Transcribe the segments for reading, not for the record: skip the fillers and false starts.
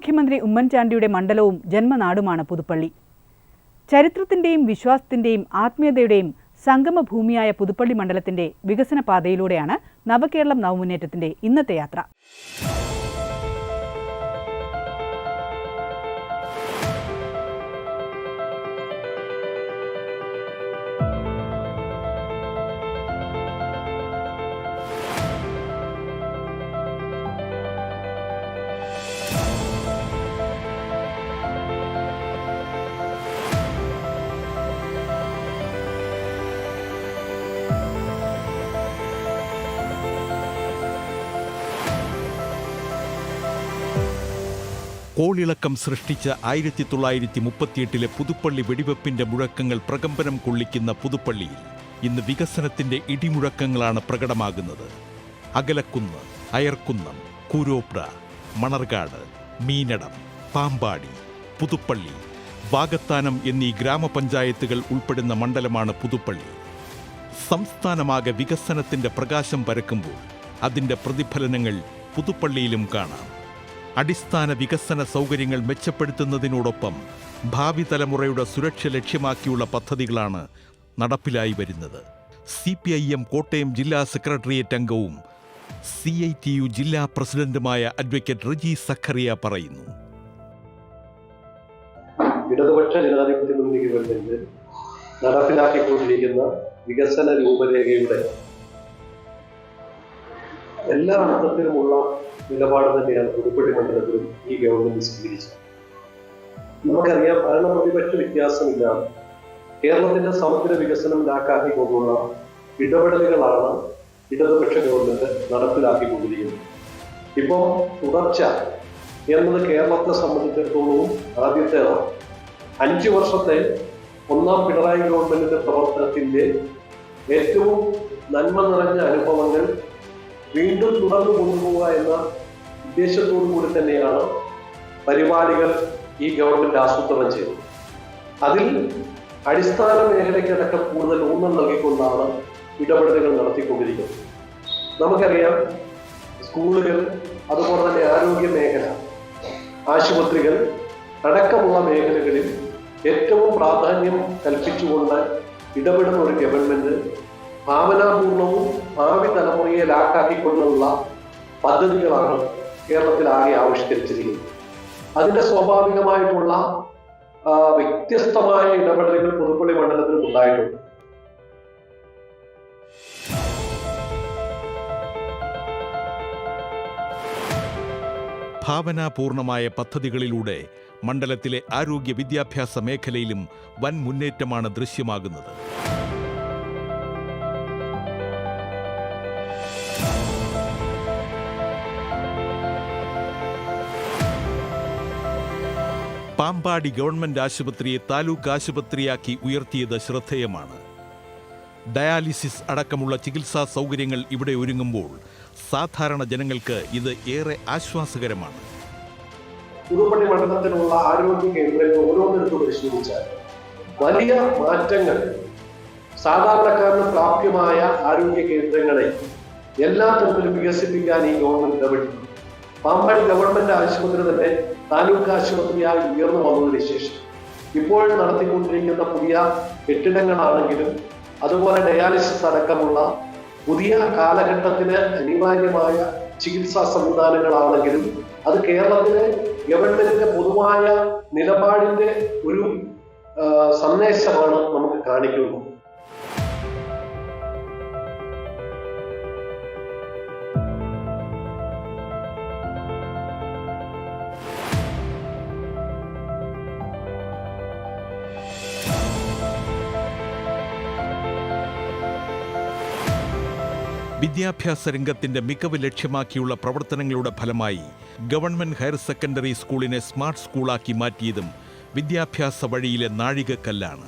മുഖ്യമന്ത്രി ഉമ്മൻചാണ്ടിയുടെ മണ്ഡലവും ജന്മനാടുമാണ് പുതുപ്പള്ളി. ചരിത്രത്തിന്റെയും വിശ്വാസത്തിന്റെയും ആത്മീയതയുടെയും സംഗമഭൂമിയായ പുതുപ്പള്ളി മണ്ഡലത്തിന്റെ വികസന പാതയിലൂടെയാണ് നവകേരളം നവമുന്നേറ്റത്തിന്റെ ഇന്നത്തെ യാത്ര. കോളിളക്കം സൃഷ്ടിച്ച 1938 പുതുപ്പള്ളി വെടിവെപ്പിന്റെ മുഴക്കങ്ങൾ പ്രകമ്പനം കൊള്ളിക്കുന്ന പുതുപ്പള്ളിയിൽ ഇന്ന് വികസനത്തിന്റെ ഇടിമുഴക്കങ്ങളാണ് പ്രകടമാകുന്നത്. അകലക്കുന്ന്, അയർക്കുന്നം, കൂരോപ്ര, മണർകാട്, മീനടം, പാമ്പാടി, പുതുപ്പള്ളി, വാകത്താനം എന്നീ ഗ്രാമപഞ്ചായത്തുകൾ ഉൾപ്പെടുന്ന മണ്ഡലമാണ് പുതുപ്പള്ളി. സംസ്ഥാനമാകെ വികസനത്തിന്റെ പ്രകാശം പരക്കുമ്പോൾ അതിന്റെ പ്രതിഫലനങ്ങൾ പുതുപ്പള്ളിയിലും കാണാം. അടിസ്ഥാന വികസന സൗകര്യങ്ങൾ മെച്ചപ്പെടുത്തുന്നതിനോടൊപ്പം ഭാവി തലമുറയുടെ സുരക്ഷ ലക്ഷ്യമാക്കിയുള്ള പദ്ധതികളാണ് നടപ്പിലായി വരുന്നത്. CPIM കോട്ടയം ജില്ലാ സെക്രട്ടേറിയറ്റ് അംഗവും CITU ജില്ലാ പ്രസിഡന്റുമായ അഡ്വക്കേറ്റ് റജി സഖറിയ പറയുന്നു. ഇടതുപക്ഷ ജനാധിപത്യ മുന്നണി ഗവൺമെന്റ് നടപ്പിലാക്കിക്കൊണ്ടിരിക്കുന്ന വികസന രൂപരേഖയുടെ എല്ലാ അർത്ഥത്തിലുമുള്ള നിലപാട് തന്നെയാണ് പുതുപ്പള്ളി മണ്ഡലത്തിലും ഈ ഗവൺമെന്റ് സ്വീകരിച്ചത്. നമുക്കറിയാം, ഭരണപ്രതിപക്ഷ വ്യത്യാസമില്ലാതെ കേരളത്തിന്റെ സമഗ്ര വികസനം ലാക്കാക്കിക്കൊണ്ടുള്ള ഇടപെടലുകളാണ് ഇടതുപക്ഷ ഗവൺമെന്റ് നടപ്പിലാക്കിക്കൊണ്ടിരിക്കുന്നത്. ഇപ്പോൾ തുടർച്ച എന്നത് കേരളത്തെ സംബന്ധിച്ചിടത്തോളം ആദ്യത്തേതാണ്. 5 വർഷത്തെ ഒന്നാം പിണറായി ഗവൺമെന്റിന്റെ പ്രവർത്തനത്തിന്റെ ഏറ്റവും നന്മ നിറഞ്ഞ അനുഭവങ്ങൾ വീണ്ടും തുടർന്നു കൊണ്ടുപോവുക എന്ന ഉദ്ദേശത്തോടു കൂടി തന്നെയാണ് പരിപാടികൾ ഈ ഗവൺമെന്റ് ആസൂത്രണം ചെയ്തത്. അതിൽ അടിസ്ഥാന മേഖലയ്ക്കടക്കം കൂടുതൽ ഊന്നൽ നൽകിക്കൊണ്ടാണ് ഇടപെടലുകൾ നടത്തിക്കൊണ്ടിരിക്കുന്നത്. നമുക്കറിയാം, സ്കൂളുകൾ, അതുപോലെ തന്നെ ആരോഗ്യ മേഖല, ആശുപത്രികൾ അടക്കമുള്ള മേഖലകളിൽ ഏറ്റവും പ്രാധാന്യം കൽപ്പിച്ചുകൊണ്ട് ഇടപെടുന്ന ഒരു ഗവൺമെന്റ് ഭാവനാപൂർണവും ഭാവി തലമുറയെ ലാക്കാക്കിക്കൊണ്ടുള്ള പദ്ധതികളാണ് കേരളത്തിലാകെ ആവിഷ്കരിച്ചിരിക്കുന്നത്. അതിന്റെ സ്വാഭാവികമായിട്ടുള്ള വ്യത്യസ്തമായ ഇടപെടലുകൾ പുതുപ്പള്ളി മണ്ഡലത്തിൽ ഉണ്ടായിട്ടുണ്ട്. ഭാവനാപൂർണമായ പദ്ധതികളിലൂടെ മണ്ഡലത്തിലെ ആരോഗ്യ വിദ്യാഭ്യാസ മേഖലയിലും വൻ മുന്നേറ്റമാണ് ദൃശ്യമാകുന്നത്. പാമ്പാടി ഗവൺമെന്റ് ആശുപത്രിയെ താലൂക്ക് ആശുപത്രിയാക്കി ഉയർത്തിയത് ശ്രദ്ധേയമാണ്. ഡയാലിസിസ് അടക്കമുള്ള ചികിത്സാ സൗകര്യങ്ങൾ ഇവിടെ ഒരുങ്ങുമ്പോൾ സാധാരണ ജനങ്ങൾക്ക് ഇത് ഏറെ ആശ്വാസകരമാണ്. പുതുപ്പള്ളി മണ്ഡലത്തിലുള്ള ആരോഗ്യ കേന്ദ്രങ്ങൾ ഓരോന്നിടത്ത് പരിശോധിച്ചാൽ വലിയ മാറ്റങ്ങൾ, സാധാരണക്കാരന് പ്രാപ്യമായ ആരോഗ്യ കേന്ദ്രങ്ങളെ എല്ലാ തരത്തിലും വികസിപ്പിക്കാൻ ഈ ഗവൺമെന്റ് ഇടപെട്ടു. പാമ്പാടി ഗവൺമെന്റ് ആശുപത്രി തന്നെ താലൂക്ക് ആശുപത്രിയായി ഉയർന്നു വന്നതിന് ശേഷം ഇപ്പോൾ നടത്തിക്കൊണ്ടിരിക്കുന്ന പുതിയ കെട്ടിടങ്ങളാണെങ്കിലും അതുപോലെ ഡയാലിസിസ് അടക്കമുള്ള പുതിയ കാലഘട്ടത്തിന് അനിവാര്യമായ ചികിത്സാ സംവിധാനങ്ങളാണെങ്കിലും അത് കേരളത്തിലെ ഗവൺമെന്റിന്റെ പൊതുവായ നിലപാടിന്റെ ഒരു സന്ദേശമാണ് നമുക്ക് കാണിക്കുന്നത്. വിദ്യാഭ്യാസ രംഗത്തിന്റെ മികവ് ലക്ഷ്യമാക്കിയുള്ള പ്രവർത്തനങ്ങളുടെ ഫലമായി ഗവൺമെന്റ് ഹയർ സെക്കൻഡറി സ്കൂളിനെ സ്മാർട്ട് സ്കൂളാക്കി മാറ്റിയതും വിദ്യാഭ്യാസ വഴിയിലെ നാഴികക്കല്ലാണ്.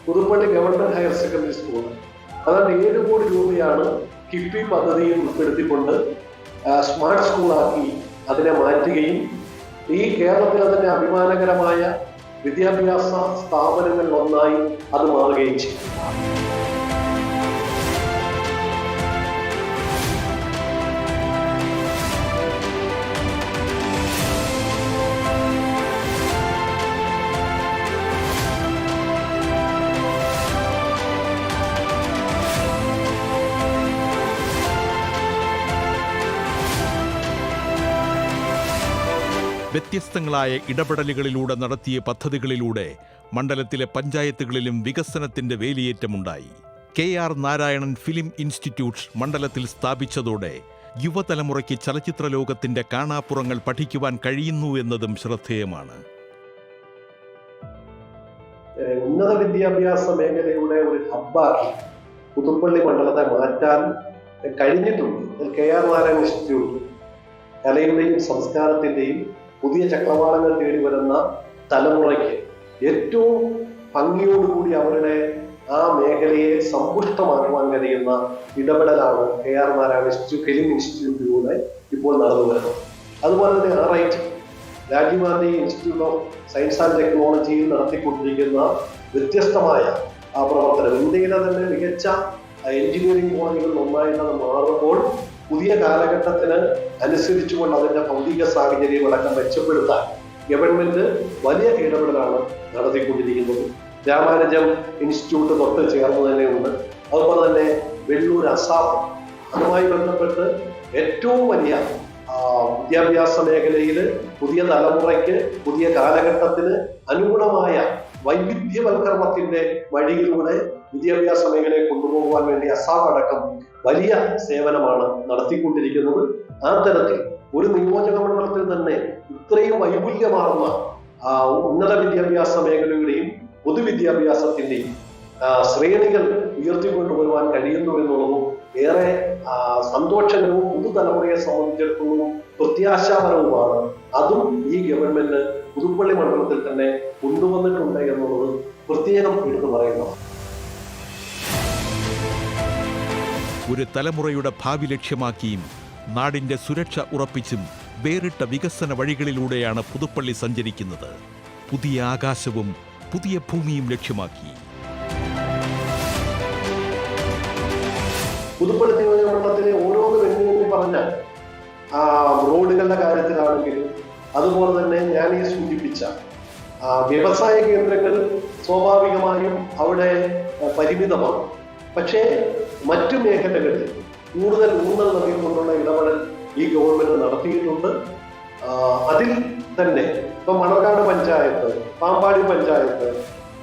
Puthuppally government higher secondary school അതായത് 7 കോടി രൂപയാണ് കിഫ്ബി പദ്ധതിയിൽ ഉൾപ്പെടുത്തിക്കൊണ്ട് സ്മാർട്ട് സ്കൂളാക്കി അതിനെ മാറ്റുകയും ഈ കേരളത്തിലെ തന്നെ അഭിമാനകരമായ വിദ്യാഭ്യാസ സ്ഥാപനങ്ങളിൽ ഒന്നായി അത് മാറുകയും ചെയ്തു. വ്യത്യസ്തങ്ങളായ ഇടപെടലുകളിലൂടെ നടത്തിയ പദ്ധതികളിലൂടെ മണ്ഡലത്തിലെ പഞ്ചായത്തുകളിലും വികസനത്തിന്റെ വേലിയേറ്റമുണ്ടായി. KR നാരായണൻ ഫിലിം ഇൻസ്റ്റിറ്റ്യൂട്ട് മണ്ഡലത്തിൽ സ്ഥാപിച്ചതോടെ യുവതലമുറയ്ക്ക് ചലച്ചിത്ര ലോകത്തിന്റെ കാണാപ്പുറങ്ങൾ പഠിക്കുവാൻ കഴിയുന്നു എന്നതും ശ്രദ്ധേയമാണ്. ഉന്നത വിദ്യാഭ്യാസ മേഖലയുടെ ഒരു ഹബ്ബാക്കി പുതുപ്പള്ളി മണ്ഡലത്തെ മാറ്റാൻ കഴിഞ്ഞിട്ടുണ്ട്. KR നാരായണൻ ഇൻസ്റ്റിറ്റ്യൂട്ട് കലയുടെയും സംസ്കാരത്തിന്റെയും പുതിയ ചക്രവാളങ്ങൾ തേടി വരുന്ന തലമുറയ്ക്ക് ഏറ്റവും ഭംഗിയോടുകൂടി അവരുടെ ആ മേഖലയെ സമ്പുഷ്ടമാക്കുവാൻ കഴിയുന്ന ഇടപെടലാണ് KR നാരായണൻ ഫിലിം ഇൻസ്റ്റിറ്റ്യൂട്ടിലൂടെ ഇപ്പോൾ നടന്നു വരുന്നത്. അതുപോലെ തന്നെ RIT Rajiv Gandhi institute of science and ടെക്നോളജിയിൽ നടത്തിക്കൊണ്ടിരിക്കുന്ന വ്യത്യസ്തമായ ആ പ്രവർത്തനം ഇന്ത്യയിലെ തന്നെ മികച്ച എഞ്ചിനീയറിംഗ് കോളേജുകളിൽ ഒന്നായിട്ട് മാറുമ്പോൾ പുതിയ കാലഘട്ടത്തിന് അനുസരിച്ചുകൊണ്ട് അതിന്റെ ഭൗതിക സാഹചര്യം അടക്കം മെച്ചപ്പെടുത്താൻ ഗവൺമെന്റ് വലിയ ഇടപെടലാണ് നടത്തിക്കൊണ്ടിരിക്കുന്നത്. രാമാനുജം ഇൻസ്റ്റിറ്റ്യൂട്ട് തൊട്ട് ചേർന്ന് തന്നെയുണ്ട്. അതുപോലെ തന്നെ വെള്ളൂർ അസാപ്പ്, അതുമായി ബന്ധപ്പെട്ട് ഏറ്റവും വലിയ വിദ്യാഭ്യാസ മേഖലയിൽ പുതിയ തലമുറയ്ക്ക് പുതിയ കാലഘട്ടത്തിന് അനുഗുണമായ വൈവിധ്യവൽക്കരണത്തിന്റെ വഴിയിലൂടെ വിദ്യാഭ്യാസ മേഖലയെ കൊണ്ടുപോകുവാൻ വേണ്ടി അസാപ്പ് അടക്കം വലിയ സേവനമാണ് നടത്തിക്കൊണ്ടിരിക്കുന്നത്. ആ തരത്തിൽ ഒരു നിയോജക മണ്ഡലത്തിൽ തന്നെ ഇത്രയും വൈപുല്യമാർന്ന ഉന്നത വിദ്യാഭ്യാസ മേഖലയുടെയും പൊതുവിദ്യാഭ്യാസത്തിന്റെയും ശ്രേണികൾ ഉയർത്തിക്കൊണ്ടുവരുവാൻ കഴിയുന്നു എന്നുള്ളതും ഏറെ സന്തോഷകരവും പുതുതലമുറയെ സംബന്ധിച്ചിടത്തോളം പ്രത്യാശാപരവുമാണ്. അതും ഈ ഗവൺമെന്റ് പുതുപ്പള്ളി മണ്ഡലത്തിൽ തന്നെ കൊണ്ടുവന്നിട്ടുണ്ട് എന്നുള്ളത് പ്രത്യേകം എടുത്തു പറയുന്നതാണ്. ഒരു തലമുറയുടെ ഭാവി ലക്ഷ്യമാക്കിയും നാടിന്റെ സുരക്ഷ ഉറപ്പിച്ചും വേറിട്ട വികസന വഴികളിലൂടെയാണ് പുതുപ്പള്ളി സഞ്ചരിക്കുന്നത്. പുതിയ ആകാശവും പുതിയ ഭൂമിയും ലക്ഷ്യമാക്കി പുതുപ്പള്ളി നിയോജക മണ്ഡലത്തിലെ ഓരോന്ന് വെല്ലുവിളി പറഞ്ഞാൽ റോഡുകളുടെ കാര്യത്തിലാണെങ്കിലും അതുപോലെ തന്നെ ഞാൻ ഈ സൂചിപ്പിച്ച വ്യവസായ കേന്ദ്രങ്ങൾ സ്വാഭാവികമായും അവിടെ പരിമിതമാണ്. പക്ഷേ മറ്റു മേഖലകളിൽ കൂടുതൽ ഊന്നൽ നൽകിക്കൊണ്ടുള്ള ഇടപെടൽ ഈ ഗവൺമെന്റ് നടത്തിയിട്ടുണ്ട്. അതിൽ തന്നെ ഇപ്പൊ മണർകാട് പഞ്ചായത്ത്, പാമ്പാടി പഞ്ചായത്ത്,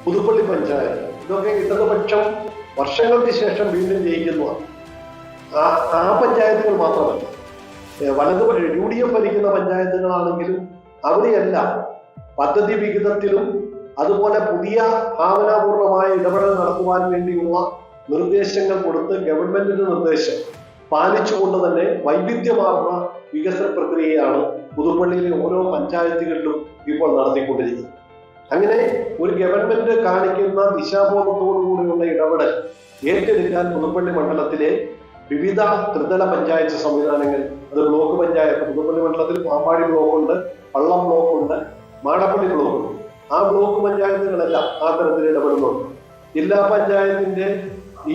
പുതുപ്പള്ളി പഞ്ചായത്ത്, ഇതൊക്കെ ഇടതുപക്ഷം വർഷങ്ങൾക്ക് ശേഷം വീണ്ടും ജയിക്കുന്നതാണ്. ആ പഞ്ചായത്തുകൾ മാത്രമല്ല, UDF ഭരിക്കുന്ന പഞ്ചായത്തുകളാണെങ്കിലും അവിടെയെല്ലാം പദ്ധതി വിഹിതത്തിലും അതുപോലെ പുതിയ ഭാവനാപൂർവമായ ഇടപെടൽ നടത്തുവാൻ വേണ്ടിയുള്ള നിർദ്ദേശങ്ങൾ കൊടുത്ത് ഗവൺമെന്റിന്റെ നിർദ്ദേശം പാലിച്ചുകൊണ്ട് തന്നെ വൈവിധ്യമാർന്ന വികസന പ്രക്രിയയാണ് പുതുപ്പള്ളിയിലെ ഓരോ പഞ്ചായത്തുകളിലും ഇപ്പോൾ നടത്തിക്കൊണ്ടിരിക്കുന്നത്. അങ്ങനെ ഒരു ഗവൺമെന്റ് കാണിക്കുന്ന ദിശാബോധത്തോടുകൂടിയുള്ള ഇടപെടൽ ഏറ്റെടുക്കാൻ പുതുപ്പള്ളി മണ്ഡലത്തിലെ വിവിധ ത്രിതല പഞ്ചായത്ത് സംവിധാനങ്ങൾ, അത് ബ്ലോക്ക് പഞ്ചായത്ത്, പുതുപ്പള്ളി മണ്ഡലത്തിൽ പാമ്പാടി ബ്ലോക്കുണ്ട്, പള്ളം ബ്ലോക്കുണ്ട്, മാടപ്പള്ളി ബ്ലോക്കുണ്ട്. ആ ബ്ലോക്ക് പഞ്ചായത്തുകളെല്ലാം ആ തരത്തിൽ ഇടപെടുന്നുണ്ട്. ജില്ലാ പഞ്ചായത്തിന്റെ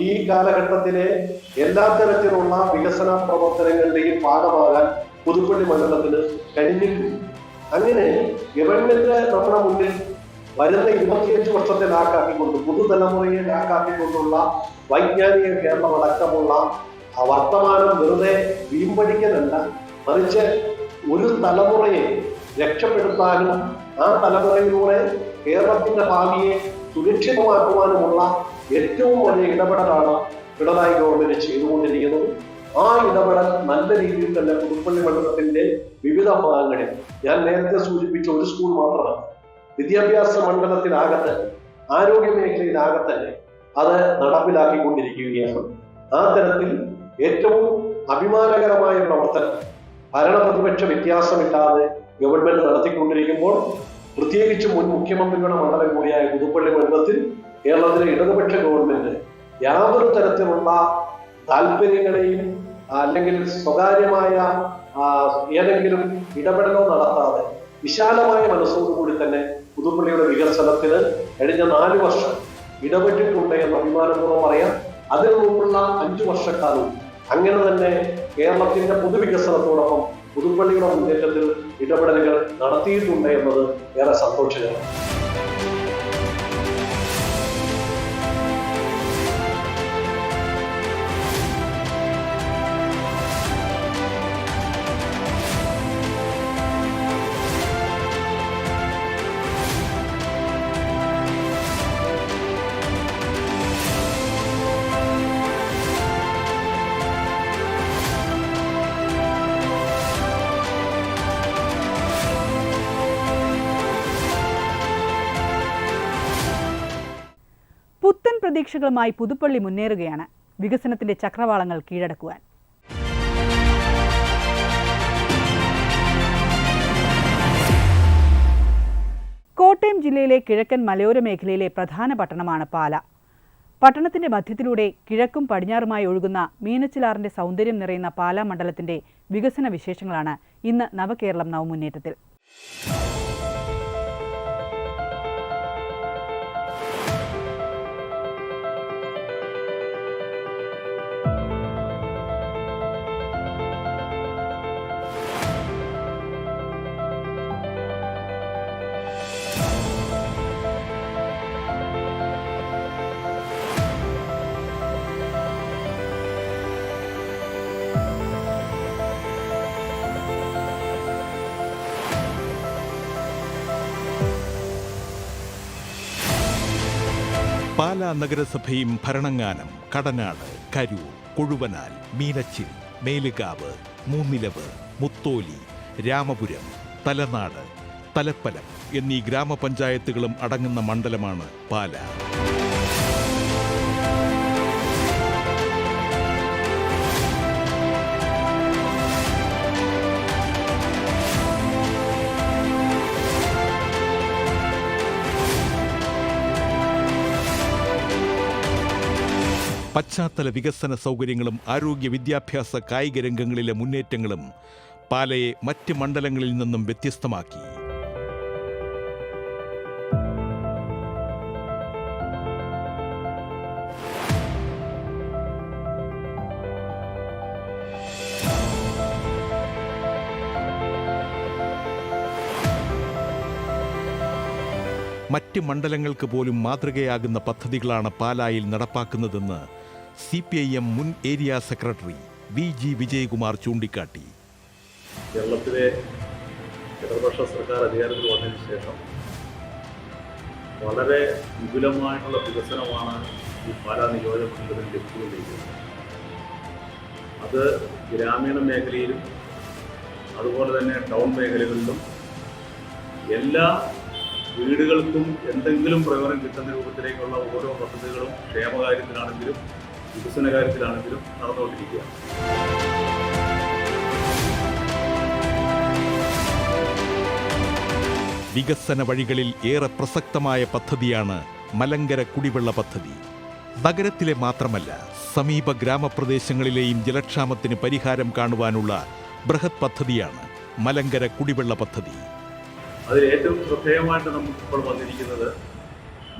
ഈ കാലഘട്ടത്തിലെ എല്ലാ തരത്തിലുള്ള വികസന പ്രവർത്തനങ്ങളുടെയും ഭാഗമാകാൻ പുതുപ്പള്ളി മണ്ഡലത്തിന് കഴിഞ്ഞിട്ടുണ്ട്. അങ്ങനെ ഗവൺമെന്റ് നമ്മുടെ മുന്നിൽ വരുന്ന 25 വർഷത്തെ ലാക്കാക്കിക്കൊണ്ട് പുതുതലമുറയെ ലാക്കാക്കിക്കൊണ്ടുള്ള വൈജ്ഞാനിക കേരളം അടക്കമുള്ള വർത്തമാനം വെറുതെ വീമ്പടിക്കലല്ല, മറിച്ച് ഒരു തലമുറയെ രക്ഷപ്പെടുത്താനും ആ തലമുറയിലൂടെ കേരളത്തിന്റെ ഭാവിയെ സുരക്ഷിതമാക്കുവാനുമുള്ള ഏറ്റവും വലിയ ഇടപെടലാണ് പിണറായി ഗവൺമെന്റ് ചെയ്തുകൊണ്ടിരിക്കുന്നത്. ആ ഇടപെടൽ നല്ല രീതിയിൽ തന്നെ പുതുപ്പള്ളി മണ്ഡലത്തിന്റെ വിവിധ ഭാഗങ്ങളിൽ, ഞാൻ നേരത്തെ സൂചിപ്പിച്ച ഒരു സ്കൂൾ മാത്രമല്ല, വിദ്യാഭ്യാസ മണ്ഡലത്തിലാകത്തെ ആരോഗ്യ മേഖലയിലാകത്തെ അത് നടപ്പിലാക്കിക്കൊണ്ടിരിക്കുകയാണ്. ആ തരത്തിൽ ഏറ്റവും അഭിമാനകരമായ പ്രവർത്തനം ഭരണപ്രതിപക്ഷ വ്യത്യാസമില്ലാതെ ഗവൺമെന്റ് നടത്തിക്കൊണ്ടിരിക്കുമ്പോൾ, പ്രത്യേകിച്ച് മുൻ മുഖ്യമന്ത്രിയുടെ മണ്ഡലം കൂടിയായ പുതുപ്പള്ളി മണ്ഡലത്തിൽ കേരളത്തിലെ ഇടതുപക്ഷ ഗവൺമെന്റ് യാതൊരു തരത്തിലുള്ള താല്പര്യങ്ങളെയും അല്ലെങ്കിൽ സ്വകാര്യമായ ഏതെങ്കിലും ഇടപെടലോ നടത്താതെ വിശാലമായ മനസ്സോടുകൂടി തന്നെ പുതുപ്പള്ളിയുടെ വികസനത്തിന് കഴിഞ്ഞ 4 വർഷം ഇടപെട്ടിട്ടുണ്ട് എന്ന് അഭിമാനപൂർവ്വം പറയാം. അതിനു മുമ്പുള്ള 5 വർഷക്കാലവും അങ്ങനെ തന്നെ കേരളത്തിന്റെ പൊതുവികസനത്തോടൊപ്പം പുതുപ്പള്ളിയുടെ മുന്നേറ്റത്തിൽ ഇടപെടലുകൾ നടത്തിയിട്ടുണ്ട് എന്നത് ഏറെ സന്തോഷകരമാണ്. പുത്തൻ പ്രതീക്ഷകളുമായി പുതുപ്പള്ളി മുന്നേറുകയാണ് വികസനത്തിന്റെ ചക്രവാളങ്ങൾ കീഴടക്കുവാൻ. കോട്ടയം ജില്ലയിലെ കിഴക്കൻ മലയോര മേഖലയിലെ പ്രധാന പട്ടണമാണ് പാല. പട്ടണത്തിന്റെ മധ്യത്തിലൂടെ കിഴക്കും പടിഞ്ഞാറുമായി ഒഴുകുന്ന മീനച്ചിലാറിന്റെ സൗന്ദര്യം നിറയുന്ന പാലാ മണ്ഡലത്തിന്റെ വികസന വിശേഷങ്ങളാണ് ഇന്ന് നവകേരളം നവമുന്നേറ്റത്തിൽ. പാലാ നഗരസഭയും ഭരണങ്ങാനം, കടനാട്, കരൂർ, കൊഴുവനാൽ, മീനച്ചിൽ, മേലുകാവ്, മൂന്നിലവ്, മുത്തോലി, രാമപുരം, തലനാട്, തലപ്പലം എന്നീ ഗ്രാമപഞ്ചായത്തുകളും അടങ്ങുന്ന മണ്ഡലമാണ് പാലാ. പശ്ചാത്തല വികസന സൗകര്യങ്ങളും ആരോഗ്യ വിദ്യാഭ്യാസ കായിക രംഗങ്ങളിലെ മുന്നേറ്റങ്ങളും പാലയെ മറ്റ് മണ്ഡലങ്ങളിൽ നിന്നും വ്യത്യസ്തമാക്കി. മറ്റ് മണ്ഡലങ്ങൾക്ക് പോലും മാതൃകയാകുന്ന പദ്ധതികളാണ് പാലായിൽ നടപ്പാക്കുന്നതെന്ന് CPIM മുൻ ഏരിയ സെക്രട്ടറി VG വിജയകുമാർ ചൂണ്ടിക്കാട്ടി. കേരളത്തിലെ ഇടതുപക്ഷ സർക്കാർ അധികാരത്തിൽ വന്നതിന് ശേഷം വളരെ വിപുലമായിട്ടുള്ള വികസനമാണ് ഈ പാലാ നിയോജകമണ്ഡലത്തിൽ ലഭിച്ചുകൊണ്ടിരിക്കുന്നത്. അത് ഗ്രാമീണ മേഖലയിലും അതുപോലെ തന്നെ ടൗൺ മേഖലകളിലും എല്ലാ വീടുകൾക്കും എന്തെങ്കിലും പ്രയോജനം കിട്ടുന്ന രൂപത്തിലേക്കുള്ള ഓരോ പദ്ധതികളും ക്ഷേമകാര്യത്തിലാണെങ്കിലും വികസന കാര്യത്തിലാണെങ്കിലും നടന്നുകൊണ്ടിരിക്കുകയാണ്. വികസന വഴികളിൽ ഏറെ പ്രസക്തമായ പദ്ധതിയാണ് മലങ്കര കുടിവെള്ള പദ്ധതി. നഗരത്തിലെ മാത്രമല്ല, സമീപ ഗ്രാമപ്രദേശങ്ങളിലെയും ജലക്ഷാമത്തിന് പരിഹാരം കാണുവാനുള്ള ബൃഹത് പദ്ധതിയാണ് മലങ്കര കുടിവെള്ള പദ്ധതി. അതിൽ ഏറ്റവും ശ്രദ്ധേയമായിട്ട് നമുക്കിപ്പോൾ വന്നിരിക്കുന്നത്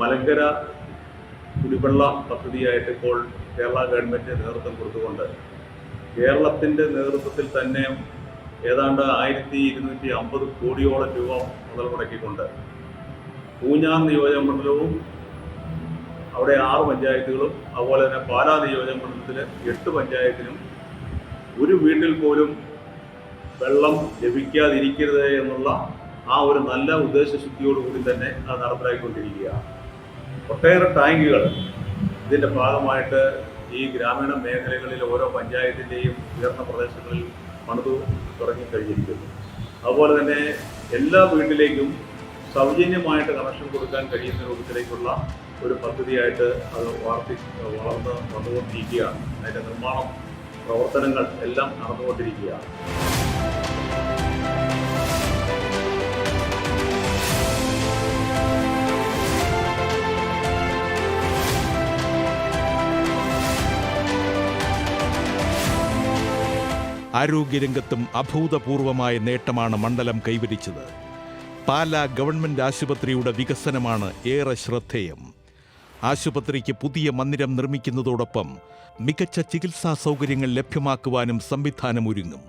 മലങ്കര കുടിവെള്ള പദ്ധതിയായിട്ട് ഇപ്പോൾ കേരള ഗവൺമെൻറ് നേതൃത്വം കൊടുത്തുകൊണ്ട് കേരളത്തിൻ്റെ നേതൃത്വത്തിൽ തന്നെ ഏതാണ്ട് 1250 കോടിയോളം രൂപ മുതൽ മുടക്കിക്കൊണ്ട് പൂഞ്ഞാർ നിയോജകമണ്ഡലവും അവിടെ 6 പഞ്ചായത്തുകളും അതുപോലെ തന്നെ പാലാ നിയോജകമണ്ഡലത്തിൽ 8 പഞ്ചായത്തിനും ഒരു വീട്ടിൽ പോലും വെള്ളം ലഭിക്കാതിരിക്കരുത് എന്നുള്ള ആ ഒരു നല്ല ഉദ്ദേശശുദ്ധിയോടുകൂടി തന്നെ അത് നടപ്പിലാക്കിക്കൊണ്ടിരിക്കുകയാണ്. ഒട്ടേറെ ടാങ്കുകൾ ഇതിൻ്റെ ഭാഗമായിട്ട് ഈ ഗ്രാമീണ മേഖലകളിൽ ഓരോ പഞ്ചായത്തിൻ്റെയും ഉയർന്ന പ്രദേശങ്ങളിൽ പണിതു തുടങ്ങിക്കഴിഞ്ഞിരിക്കുന്നു. അതുപോലെ തന്നെ എല്ലാ വീട്ടിലേക്കും സൗജന്യമായിട്ട് കണക്ഷൻ കൊടുക്കാൻ കഴിയുന്ന രൂപത്തിലേക്കുള്ള ഒരു പദ്ധതിയായിട്ട് അത് വളർന്ന് വന്നുകൊണ്ടിരിക്കുകയാണ്. അതിൻ്റെ നിർമ്മാണം പ്രവർത്തനങ്ങൾ എല്ലാം നടന്നുകൊണ്ടിരിക്കുകയാണ്. ആരോഗ്യരംഗത്തും അഭൂതപൂർവമായ നേട്ടമാണ് മണ്ഡലം കൈവരിച്ചത്. പാലാ ഗവൺമെൻറ് ആശുപത്രിയുടെ വികസനമാണ് ഏറെ ശ്രദ്ധേയം. ആശുപത്രിക്ക് പുതിയ മന്ദിരം നിർമ്മിക്കുന്നതോടൊപ്പം മികച്ച ചികിത്സാ സൗകര്യങ്ങൾ ലഭ്യമാക്കുവാനും സംവിധാനമൊരുങ്ങും.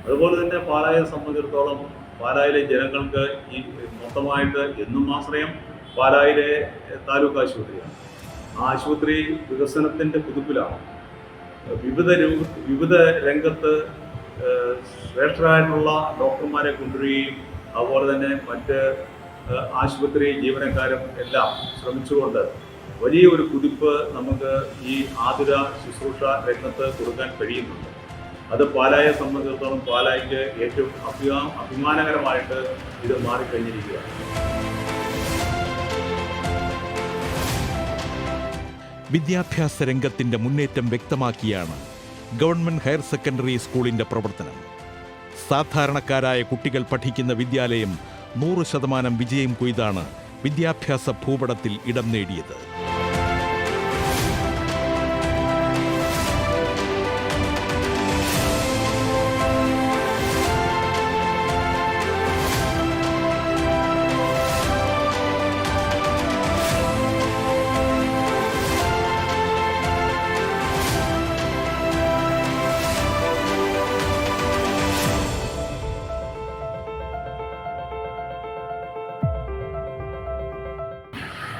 അതുപോലെ തന്നെ പാലായെ സംബന്ധിച്ചിടത്തോളം പാലായിലെ ജനങ്ങൾക്ക് ഈ മൊത്തമായിട്ട് എന്നും ആശ്രയം പാലായിലെ താലൂക്ക് ആശുപത്രിയാണ്. ആ ആശുപത്രി വികസനത്തിൻ്റെ കുതിപ്പിലാണ്. വിവിധ രംഗത്ത് ശ്രേഷ്ഠരായിട്ടുള്ള ഡോക്ടർമാരെ കൊണ്ടുവരികയും അതുപോലെ തന്നെ മറ്റ് ആശുപത്രി ജീവനക്കാരും എല്ലാം ശ്രമിച്ചുകൊണ്ട് വലിയ ഒരു കുതിപ്പ് നമുക്ക് ഈ ആതുര ശുശ്രൂഷ രംഗത്ത് കൊടുക്കാൻ കഴിയുന്നുണ്ട്. അത് പാലായെ സംബന്ധിച്ചിടത്തോളം പാലായിക്ക് ഏറ്റവും അഭിമാനകരമായിട്ട് ഇത് മാറിക്കഴിഞ്ഞിരിക്കുകയാണ്. വിദ്യാഭ്യാസ രംഗത്തിന്റെ മുന്നേറ്റം വ്യക്തമാക്കിയാണ് ഗവൺമെന്റ് ഹയർ സെക്കൻഡറി സ്കൂളിന്റെ പ്രവർത്തനം. സാധാരണക്കാരായ കുട്ടികൾ പഠിക്കുന്ന വിദ്യാലയം 100% വിജയം കൊയ്താണ് വിദ്യാഭ്യാസ ഭൂപടത്തിൽ ഇടം നേടിയത്.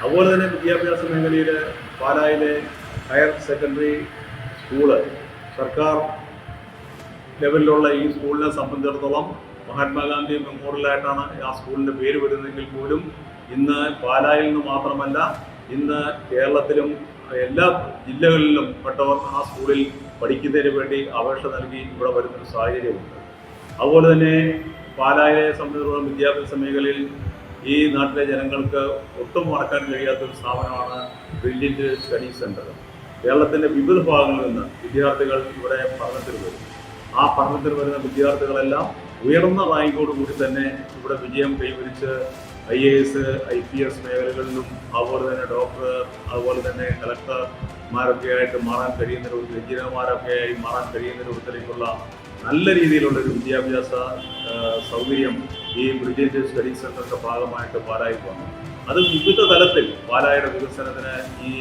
അതുപോലെ തന്നെ വിദ്യാഭ്യാസ മേഖലയിൽ പാലായിലെ ഹയർ സെക്കൻഡറി സ്കൂള് സർക്കാർ ലെവലിലുള്ള ഈ സ്കൂളിനെ സംബന്ധിച്ചിടത്തോളം മഹാത്മാഗാന്ധി മെമ്മോറിയലായിട്ടാണ് ആ സ്കൂളിൻ്റെ പേര് വരുന്നതെങ്കിൽ പോലും ഇന്ന് പാലായിൽ നിന്ന് മാത്രമല്ല ഇന്ന് കേരളത്തിലും എല്ലാ ജില്ലകളിലും പെട്ടവർ ആ സ്കൂളിൽ പഠിക്കുന്നതിന് വേണ്ടി അപേക്ഷ നൽകി ഇവിടെ വരുന്നൊരു സാഹചര്യമുണ്ട്. അതുപോലെ തന്നെ പാലായെ സംബന്ധിച്ചിടത്തോളം വിദ്യാഭ്യാസ മേഖലയിൽ ഈ നാട്ടിലെ ജനങ്ങൾക്ക് ഒട്ടും മറക്കാൻ കഴിയാത്തൊരു സ്ഥാപനമാണ് ബ്രില്യൻറ്റ് സ്റ്റഡി സെൻറ്റർ. കേരളത്തിൻ്റെ വിവിധ ഭാഗങ്ങളിൽ നിന്ന് വിദ്യാർത്ഥികൾ ഇവിടെ പഠനത്തിൽ വരും. ആ പഠനത്തിൽ വരുന്ന വിദ്യാർത്ഥികളെല്ലാം ഉയർന്ന റാങ്കോടുകൂടി തന്നെ ഇവിടെ വിജയം കൈവരിച്ച് IAS, IPS മേഖലകളിലും അതുപോലെ തന്നെ ഡോക്ടർ, അതുപോലെ തന്നെ കളക്ടർമാരൊക്കെ ആയിട്ട് മാറാൻ കഴിയുന്ന രൂപത്തിൽ, എഞ്ചിനീയർമാരൊക്കെ ആയി മാറാൻ കഴിയുന്ന രൂപത്തിലേക്കുള്ള നല്ല രീതിയിലുള്ളൊരു വിദ്യാഭ്യാസ സൗകര്യം ഈ ബ്രില്യൻറ്റ് സ്റ്റഡി സെൻറ്ററിൻ്റെ ഭാഗമായിട്ട് പാലായിൽ വന്നു. അത് വിവിധ തലത്തിൽ പാലായുടെ വികസനത്തിന് ഈ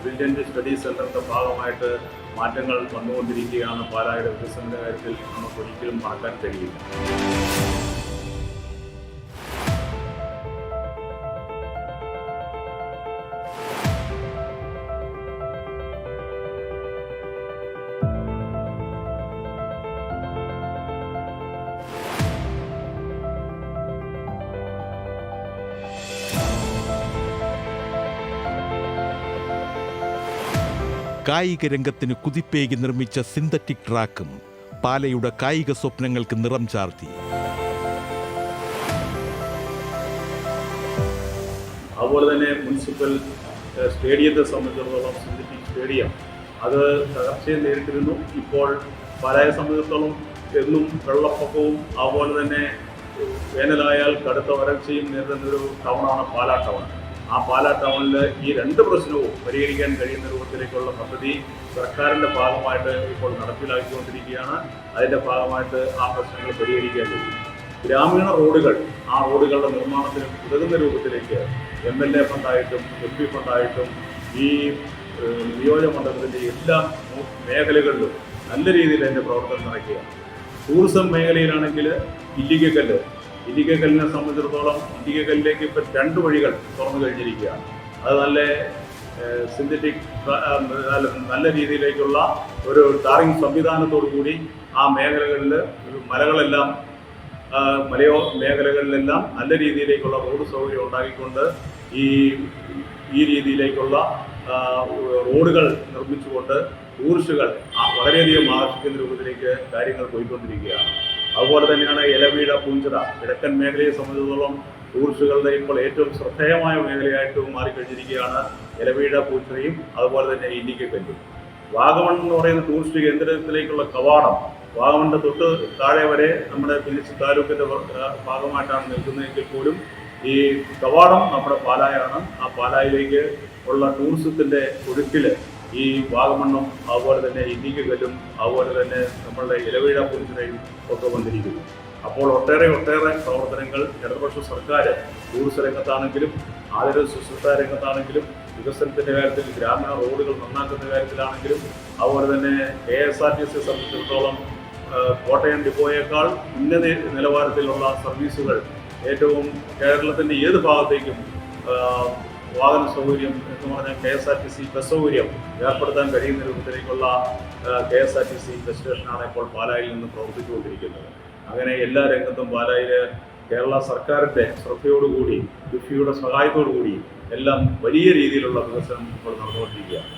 ബ്രില്യൻറ്റ് സ്റ്റഡി സെൻറ്ററിൻ്റെ ഭാഗമായിട്ട് മാറ്റങ്ങൾ വന്നുകൊണ്ടിരിക്കുകയാണ്. പാലായുടെ വികസനത്തിൻ്റെ കാര്യത്തിൽ നമുക്ക് ഒരിക്കലും മറക്കാൻ കഴിയില്ല. കായിക രംഗത്തിന് കുതിപ്പേകി നിർമ്മിച്ച സിന്തറ്റിക് ട്രാക്കും പാലയുടെ കായിക സ്വപ്നങ്ങൾക്ക് നിറം ചാർത്തി. അതുപോലെ തന്നെ മുനിസിപ്പൽ സ്റ്റേഡിയത്തെ സംബന്ധിച്ചിടത്തോളം സിന്തറ്റിക് സ്റ്റേഡിയം അത് തകർച്ചയെ നേരിട്ടിരുന്നു. ഇപ്പോൾ പാലായെ സംബന്ധിച്ചിടത്തോളം എന്നും വെള്ളപ്പൊക്കവും അതുപോലെ തന്നെ വേനലായാൽ കടുത്ത വരൾച്ചയും നേരിടുന്നൊരു ടൗണാണ് പാലാ ടൗൺ. ആ പാലാ ടൗണിൽ ഈ രണ്ട് പ്രശ്നവും പരിഹരിക്കാൻ കഴിയുന്ന രൂപത്തിലേക്കുള്ള പദ്ധതി സർക്കാരിൻ്റെ ഭാഗമായിട്ട് ഇപ്പോൾ നടപ്പിലാക്കിക്കൊണ്ടിരിക്കുകയാണ്. അതിൻ്റെ ഭാഗമായിട്ട് ആ പ്രശ്നങ്ങൾ പരിഹരിക്കാൻ കഴിയും. ഗ്രാമീണ റോഡുകൾ, ആ റോഡുകളുടെ നിർമ്മാണത്തിന് ഉതകുന്ന രൂപത്തിലേക്ക് MLA ഫണ്ടായിട്ടും MP ഫണ്ടായിട്ടും ഈ നിയോജകമണ്ഡലത്തിൻ്റെ എല്ലാ മേഖലകളിലും നല്ല രീതിയിൽ അതിൻ്റെ പ്രവർത്തനം നടക്കുകയാണ്. ടൂറിസം മേഖലയിലാണെങ്കിൽ ഇല്ലിക്കക്കല്ലിനെ സംബന്ധിച്ചിടത്തോളം ഇല്ലിക്കക്കല്ലിലേക്ക് ഇപ്പം 2 വഴികൾ തുറന്നു കഴിഞ്ഞിരിക്കുകയാണ്. അത് സിന്തറ്റിക് നല്ല രീതിയിലേക്കുള്ള ഒരു ടാറിംഗ് സംവിധാനത്തോടു കൂടി ആ മേഖലകളിൽ മലകളെല്ലാം മേഖലകളിലെല്ലാം നല്ല രീതിയിലേക്കുള്ള റോഡ് സൗകര്യം ഉണ്ടാക്കിക്കൊണ്ട് ഈ രീതിയിലേക്കുള്ള റോഡുകൾ നിർമ്മിച്ചുകൊണ്ട് ടൂറിസ്റ്റുകൾ വളരെയധികം ആകർഷിക്കുന്ന രൂപത്തിലേക്ക് കാര്യങ്ങൾ പോയിക്കൊണ്ടിരിക്കുകയാണ്. അതുപോലെ തന്നെയാണ് ഇലവീഴ പൂഞ്ചിറ കിഴക്കൻ മേഖലയെ സംബന്ധിച്ചിടത്തോളം ടൂറിസ്റ്റുകളുടെ ഇപ്പോൾ ഏറ്റവും ശ്രദ്ധേയമായ മേഖലയായിട്ട് മാറിക്കഴിഞ്ഞിരിക്കുകയാണ് ഇലവീഴ പൂഞ്ചിറയും അതുപോലെ തന്നെ ഇല്ലിക്കക്കല്ലും. വാഗമൺ എന്ന് പറയുന്ന ടൂറിസ്റ്റ് കേന്ദ്രത്തിലേക്കുള്ള കവാടം വാഗമണിൻ്റെ തൊട്ട് താഴെ വരെ നമ്മുടെ പിലിച്ച് താലൂക്കിൻ്റെ ഭാഗമായിട്ടാണ് നിൽക്കുന്നതെങ്കിൽ പോലും ഈ കവാടം നമ്മുടെ പാലായാണ്. ആ പാലായിലേക്ക് ഉള്ള ടൂറിസത്തിൻ്റെ ഒഴുക്കിൽ ഈ വാഗമണ്ണും അതുപോലെ തന്നെ ഇല്ലിക്കക്കല്ലും അതുപോലെ തന്നെ നമ്മളുടെ ഇലവീഴ പൂഞ്ചിറയും ഒക്കെ വന്നിരിക്കുന്നു. അപ്പോൾ ഒട്ടേറെ പ്രവർത്തനങ്ങൾ ഇടതുപക്ഷ സർക്കാർ ടൂറിസം രംഗത്താണെങ്കിലും ആരോഗ്യ ശുശ്രൂഷ രംഗത്താണെങ്കിലും വികസനത്തിന്റെ കാര്യത്തിൽ ഗ്രാമീണ റോഡുകൾ നന്നാക്കുന്ന കാര്യത്തിലാണെങ്കിലും അതുപോലെ തന്നെ KSRTC സംബന്ധിച്ചിടത്തോളം കോട്ടയം ഡിപ്പോയേക്കാൾ ഉന്നത നിലവാരത്തിലുള്ള സർവീസുകൾ ഏറ്റവും കേരളത്തിന്റെ ഏത് ഭാഗത്തേക്കും വാഹന സൗകര്യം എന്ന് പറഞ്ഞാൽ KSRTC ബസ് സൗകര്യം ഏർപ്പെടുത്താൻ കഴിയുന്ന രൂപത്തിലേക്കുള്ള KSRTC ബസ് സ്റ്റേഷനാണ് ഇപ്പോൾ പാലായിൽ നിന്ന് പ്രവർത്തിച്ചുകൊണ്ടിരിക്കുന്നത്. അങ്ങനെ എല്ലാ രംഗത്തും പാലായിൽ കേരള സർക്കാരിന്റെ ശ്രദ്ധയോടുകൂടി കിഫ്ബിയുടെ സഹായത്തോടുകൂടി എല്ലാം വലിയ രീതിയിലുള്ള വികസനം ഇപ്പോൾ നടന്നുകൊണ്ടിരിക്കുകയാണ്.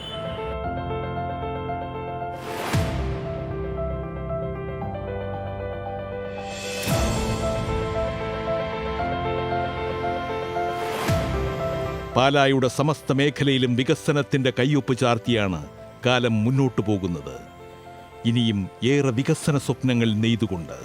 പാലായുടെ സമസ്ത മേഖലയിലും വികസനത്തിന്റെ കയ്യൊപ്പ് ചാർത്തിയാണ് കാലം മുന്നോട്ടു പോകുന്നത്. ഇനിയും ഏറെ വികസന സ്വപ്നങ്ങൾ നെയ്തുകൊണ്ട്.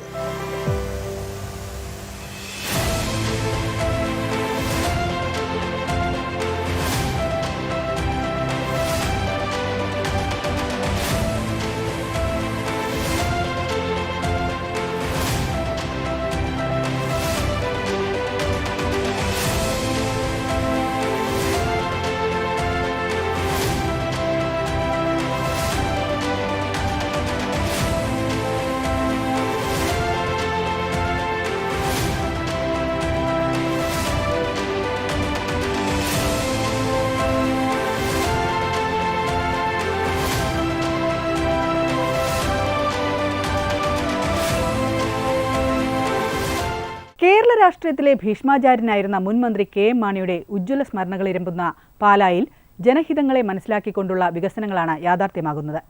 കേരള രാഷ്ട്രീയത്തിലെ ഭീഷ്മാചാര്യനായിരുന്ന മുൻ മന്ത്രി KM മാണിയുടെ ഉജ്ജ്വല സ്മരണകളിരമ്പുന്ന പാലായിൽ ജനഹിതങ്ങളെ മനസ്സിലാക്കിക്കൊണ്ടുള്ള വികസനങ്ങളാണ് യാഥാർത്ഥ്യമാകുന്നത്.